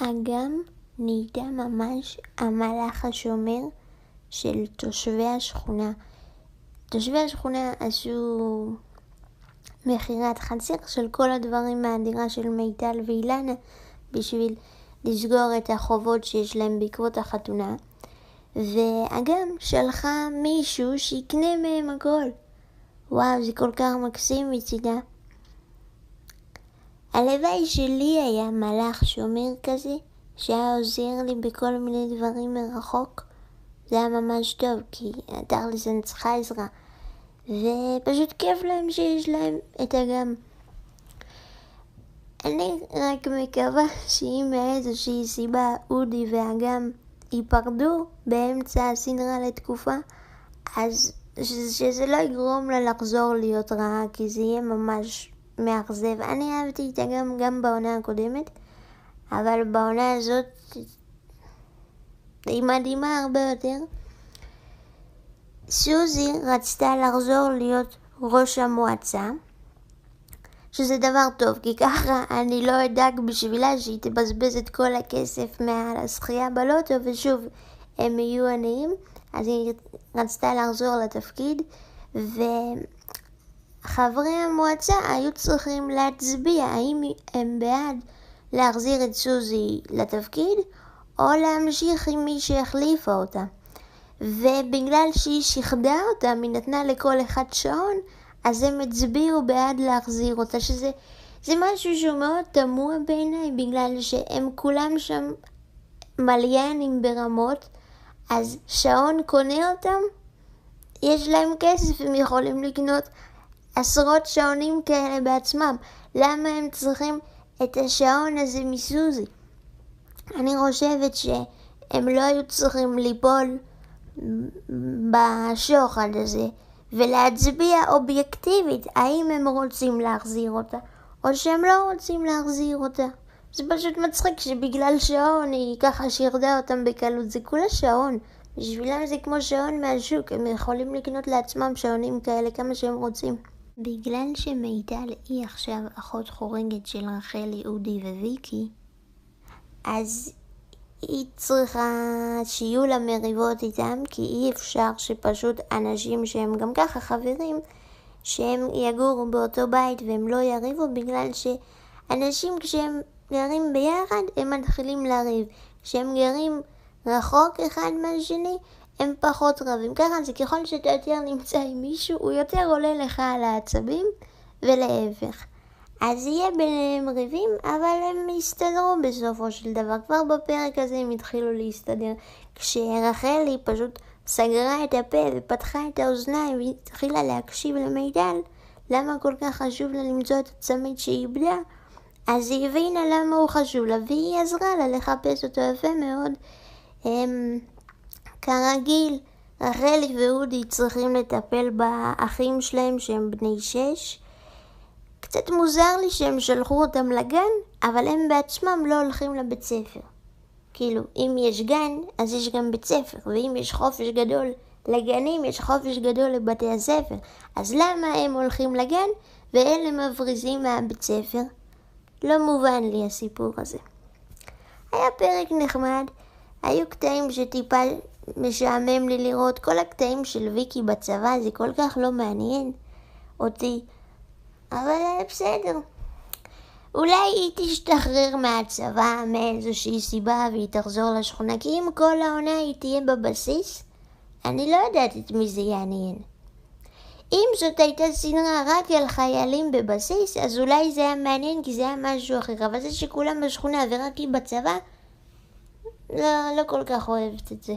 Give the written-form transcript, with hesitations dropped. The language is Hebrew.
אגם נהייתה ממש המלאך השומר של תושבי השכונה. תושבי השכונה עשו מכירת חצר של כל הדברים מהדירה של מיטל ואילנה בשביל לסגור את החובות שיש להם בעקבות החתונה, ואגם שלחה מישהו שיקנה מהם הכל. וואו, זה כל כך מקסים מצידה. הלוואי שלי היה מלאך שומר כזה שהיה עוזר לי בכל מיני דברים מרחוק. זה היה ממש טוב, כי תכלס אני צריכה עזרה, ופשוט כיף להם שיש להם את אגם. אני רק מקווה שאם מאיזושהי סיבה אודי ואגם ייפרדו באמצע הסדרה לתקופה, אז שזה לא יגרום לה לחזור להיות רעה, כי זה יהיה ממש מאכזב. אני אהבתי את אגם גם בעונה הקודמת, אבל בעונה הזאת היא מדהימה הרבה יותר. סוזי רצתה לחזור להיות ראש המועצה, שזה דבר טוב, כי ככה אני לא אדאג בשבילה שהיא תבזבז את כל הכסף מהזכייה בלוטו ושוב הם יהיו עניים. אז היא רצתה לחזור לתפקיד, וחברי המועצה היו צריכים להצביע האם הם בעד להחזיר את סוזי לתפקיד או להמשיך עם מי שהחליפה אותה. ובגלל שהיא שכדה אותה, היא נתנה לכל אחד שעון, אז הם הצביעו בעד להחזיר אותה, שזה משהו שהוא מאוד תמוה בעיניי, בגלל שהם כולם שם מליינים ברמות, אז שעון קונה אותם, יש להם כסף, הם יכולים לקנות עשרות שעונים כאלה בעצמם. למה הם צריכים את השעון הזה מסוזי? אני חושבת שהם לא היו צריכים ליפול בשוחד הזה ולהצביע אובייקטיבית האם הם רוצים להחזיר אותה או שהם לא רוצים להחזיר אותה. זה פשוט מצחיק שבגלל שעון היא ככה שירדה אותם בקלות. זה כולה שעון, בשבילם זה כמו שעון מהשוק, הם יכולים לקנות לעצמם שעונים כאלה כמה שהם רוצים. בגלל שמיטל היא עכשיו אחות חורגת של רחלי, אודי וויקי, אז היא צריכה שיהיו לה מריבות איתם, כי אי אפשר שפשוט אנשים שהם גם ככה חברים, שהם יגורו באותו בית והם לא יריבו, בגלל שאנשים כשהם גרים ביחד הם מתחילים לריב. כשהם גרים רחוק אחד מהשני הם פחות רבים. ככה זה ככל שאתה יותר נמצא עם מישהו הוא יותר עולה לך על העצבים ולהפך. אז יהיה ביניהם ריבים, אבל הם יסתדרו בסופו של דבר. כבר בפרק הזה הם התחילו להסתדר. כשרחלי פשוט סגרה את הפה ופתחה את האוזניים והתחילה להקשיב למיטל, למה כל כך חשוב לה למצוא את הצמיד שהיא איבדה, אז היא הבינה למה הוא חשוב לה, והיא עזרה לה לחפש אותו יפה מאוד. כרגיל, רחלי ואודי צריכים לטפל באחים שלהם שהם בני 6. קצת מוזר לי שהם שלחו אותם לגן, אבל הם בעצמם לא הולכים לבית ספר. כאילו, אם יש גן, אז יש גם בית ספר, ואם יש חופש גדול לגנים, יש חופש גדול לבתי הספר. אז למה הם הולכים לגן ואלה מבריזים מהבית ספר? לא מובן לי הסיפור הזה. היה פרק נחמד, היו קטעים שטיפה משעמם לי לראות. כל הקטעים של ויקי בצבא זה כל כך לא מעניין אותי, אבל בסדר. אולי היא תשתחרר מהצבא מאיזושהי סיבה והיא תחזור לשכונה, כי אם כל העונה היא תהיה בבסיס, אני לא יודעת את מי זה יעניין. אם זאת הייתה סדרה רק על חיילים בבסיס, אז אולי זה היה מעניין כי זה היה משהו אחר, אבל זה שכולם בשכונה ורק היא בצבא, לא כל כך אוהבת את זה.